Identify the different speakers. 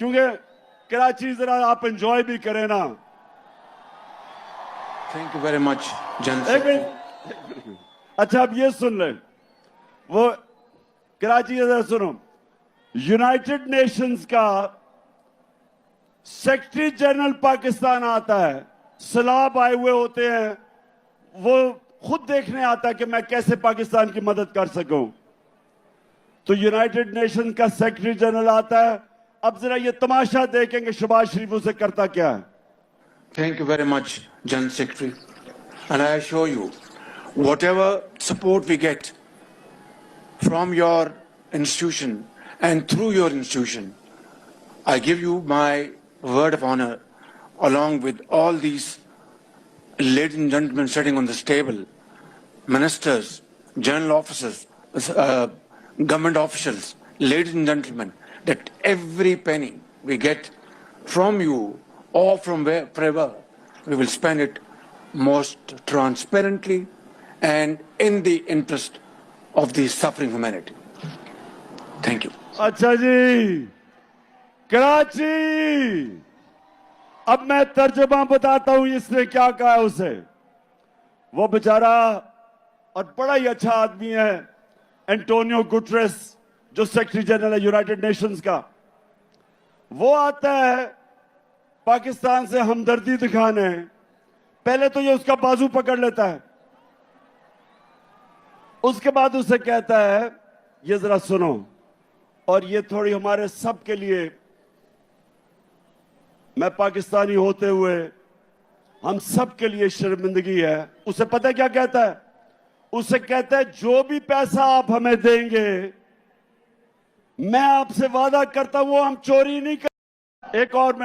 Speaker 1: क्योंकि कराची जरा आप एंजॉय भी करें ना।
Speaker 2: थैंक यू वेरी मच
Speaker 1: एक मिनट, अच्छा अब ये सुन ले, वो कराची जरा सुनो, यूनाइटेड नेशंस का सेक्रेटरी जनरल पाकिस्तान आता है, सलाब आए हुए होते हैं, वो खुद देखने आता है कि मैं कैसे पाकिस्तान की मदद कर सकूं। तो यूनाइटेड नेशन का सेक्रेटरी जनरल आता है। अब जरा ये तमाशा देखेंगे शहबाज शरीफ उसे करता क्या है।
Speaker 2: Thank you very much, General Secretary. And I assure you, whatever support we get from your institution and through your institution, I give you my word of honor, along with all these ladies and gentlemen sitting on this table, ministers, general officers, government officials, ladies and gentlemen, that every penny we get from you or from wherever, we will spend it most transparently and in the interest of the suffering humanity. Thank you.
Speaker 1: अच्छा जी, कराची, अब मैं तर्जुमा बताता हूं इसने क्या कहा उसे। वो बेचारा और बड़ा ही अच्छा आदमी है एंटोनियो गुटरेस, जो सेक्रेटरी जनरल है यूनाइटेड नेशंस का। वो आता है पाकिस्तान से हमदर्दी दिखाने, पहले तो ये उसका बाजू पकड़ लेता है, उसके बाद उसे कहता है ये जरा सुनो, और ये थोड़ी हमारे सब के लिए, मैं पाकिस्तानी होते हुए हम सब के लिए शर्मिंदगी है। उसे पता है क्या कहता है? उसे कहता है जो भी पैसा आप हमें देंगे, मैं आपसे वादा करता हूं वो हम चोरी नहीं कर। एक और मैं